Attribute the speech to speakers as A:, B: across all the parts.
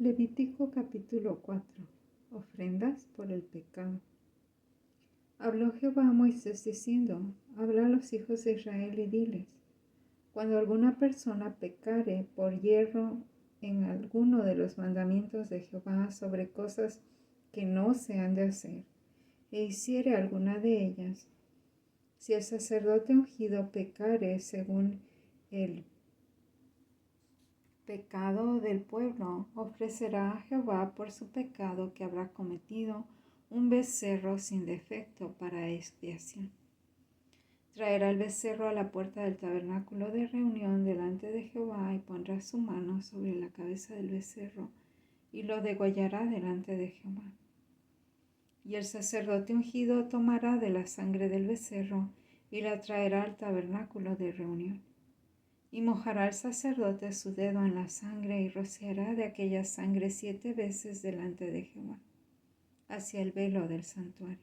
A: Levítico capítulo 4. Ofrendas por el pecado. Habló Jehová a Moisés diciendo: Habla a los hijos de Israel y diles: Cuando alguna persona pecare por yerro en alguno de los mandamientos de Jehová sobre cosas que no se han de hacer, e hiciere alguna de ellas, si el sacerdote ungido pecare según el pecado del pueblo, ofrecerá a Jehová por su pecado que habrá cometido un becerro sin defecto para expiación. Traerá el becerro a la puerta del tabernáculo de reunión delante de Jehová y pondrá su mano sobre la cabeza del becerro y lo degollará delante de Jehová. Y el sacerdote ungido tomará de la sangre del becerro y la traerá al tabernáculo de reunión. Y mojará el sacerdote su dedo en la sangre y rociará de aquella sangre 7 veces delante de Jehová, hacia el velo del santuario.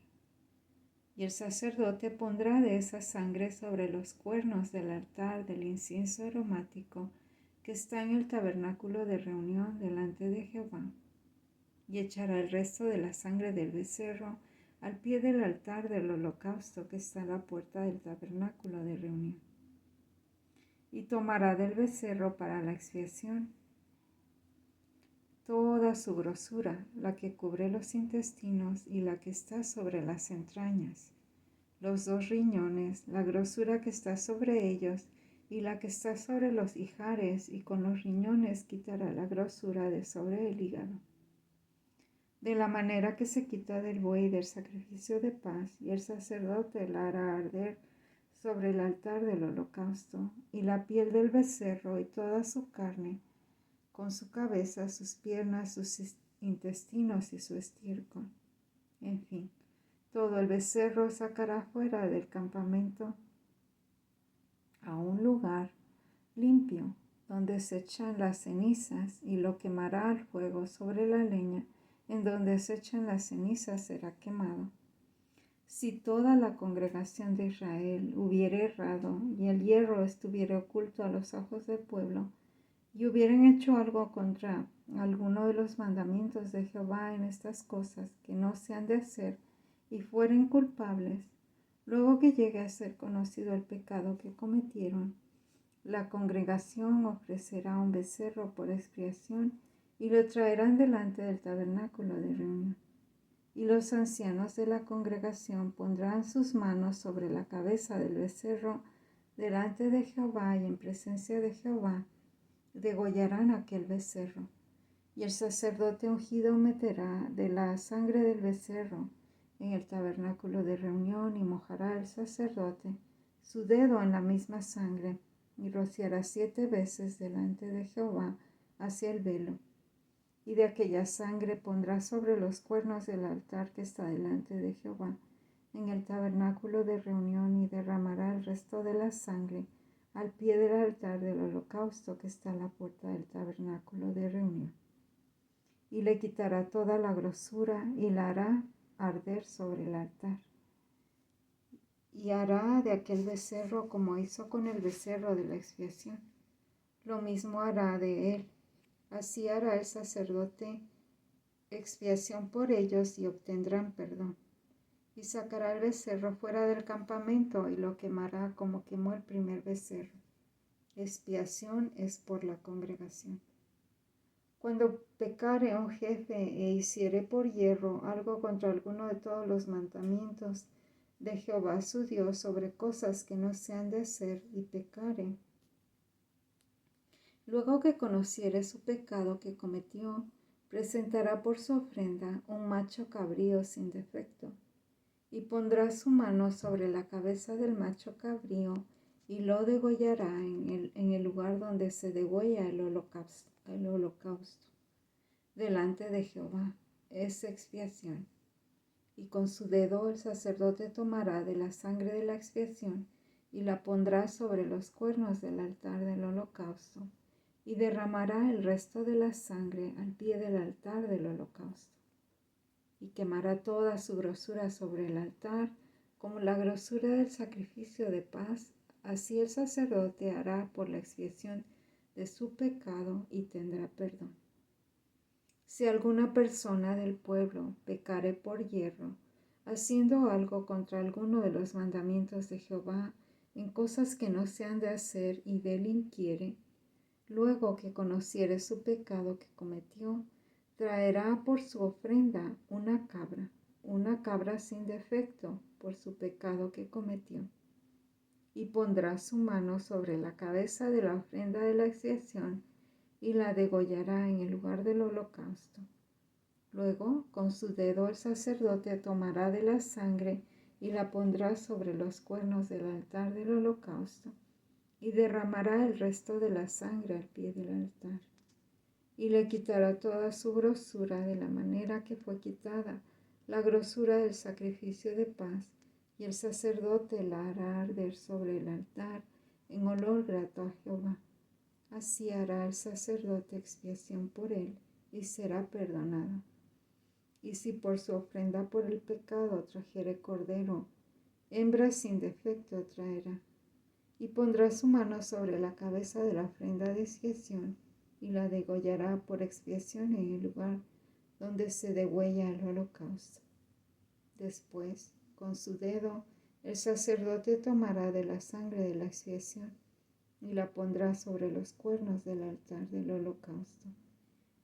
A: Y el sacerdote pondrá de esa sangre sobre los cuernos del altar del incienso aromático que está en el tabernáculo de reunión delante de Jehová, y echará el resto de la sangre del becerro al pie del altar del holocausto que está a la puerta del tabernáculo de reunión. Y tomará del becerro para la expiación toda su grosura, la que cubre los intestinos y la que está sobre las entrañas, los 2 riñones, la grosura que está sobre ellos y la que está sobre los ijares, y con los riñones quitará la grosura de sobre el hígado. De la manera que se quita del buey del sacrificio de paz, y el sacerdote la hará arder sobre el altar del holocausto, y la piel del becerro y toda su carne, con su cabeza, sus piernas, sus intestinos y su estiércol. En fin, todo el becerro sacará fuera del campamento a un lugar limpio, donde se echan las cenizas, y lo quemará al fuego sobre la leña, en donde se echan las cenizas será quemado. Si toda la congregación de Israel hubiere errado, y el hierro estuviere oculto a los ojos del pueblo, y hubieran hecho algo contra alguno de los mandamientos de Jehová en estas cosas que no se han de hacer, y fueren culpables, luego que llegue a ser conocido el pecado que cometieron, la congregación ofrecerá un becerro por expiación, y lo traerán delante del tabernáculo de reunión. Y los ancianos de la congregación pondrán sus manos sobre la cabeza del becerro delante de Jehová, y en presencia de Jehová degollarán aquel becerro. Y el sacerdote ungido meterá de la sangre del becerro en el tabernáculo de reunión, y mojará el sacerdote su dedo en la misma sangre, y rociará 7 veces delante de Jehová hacia el velo. Y de aquella sangre pondrá sobre los cuernos del altar que está delante de Jehová en el tabernáculo de reunión, y derramará el resto de la sangre al pie del altar del holocausto que está a la puerta del tabernáculo de reunión. Y le quitará toda la grosura y la hará arder sobre el altar. Y hará de aquel becerro como hizo con el becerro de la expiación. Lo mismo hará de él. Así hará el sacerdote expiación por ellos, y obtendrán perdón. Y sacará el becerro fuera del campamento, y lo quemará como quemó el primer becerro. Expiación es por la congregación. Cuando pecare un jefe e hiciere por yerro algo contra alguno de todos los mandamientos de Jehová su Dios sobre cosas que no se han de hacer, y pecare, luego que conociere su pecado que cometió, presentará por su ofrenda un macho cabrío sin defecto, y pondrá su mano sobre la cabeza del macho cabrío, y lo degollará en el lugar donde se degüella el holocausto, delante de Jehová. Es expiación. Y con su dedo el sacerdote tomará de la sangre de la expiación, y la pondrá sobre los cuernos del altar del holocausto, y derramará el resto de la sangre al pie del altar del holocausto. Y quemará toda su grosura sobre el altar, como la grosura del sacrificio de paz. Así el sacerdote hará por la expiación de su pecado, y tendrá perdón. Si alguna persona del pueblo pecare por yerro, haciendo algo contra alguno de los mandamientos de Jehová, en cosas que no se han de hacer y delinquiere, luego que conociere su pecado que cometió, traerá por su ofrenda una cabra sin defecto por su pecado que cometió, y pondrá su mano sobre la cabeza de la ofrenda de la expiación y la degollará en el lugar del holocausto. Luego, con su dedo el sacerdote tomará de la sangre y la pondrá sobre los cuernos del altar del holocausto, y derramará el resto de la sangre al pie del altar. Y le quitará toda su grosura de la manera que fue quitada la grosura del sacrificio de paz, y el sacerdote la hará arder sobre el altar en olor grato a Jehová. Así hará el sacerdote expiación por él, y será perdonado. Y si por su ofrenda por el pecado trajere cordero, hembra sin defecto traerá, y pondrá su mano sobre la cabeza de la ofrenda de expiación, y la degollará por expiación en el lugar donde se degüella el holocausto. Después, con su dedo, el sacerdote tomará de la sangre de la expiación, y la pondrá sobre los cuernos del altar del holocausto,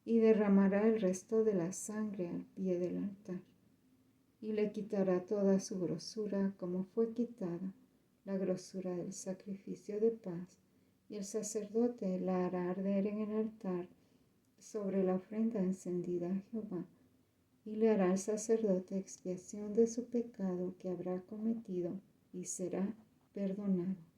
A: y derramará el resto de la sangre al pie del altar, y le quitará toda su grosura como fue quitada la grosura del sacrificio de paz, y el sacerdote la hará arder en el altar sobre la ofrenda encendida a Jehová, y le hará al sacerdote expiación de su pecado que habrá cometido, y será perdonado.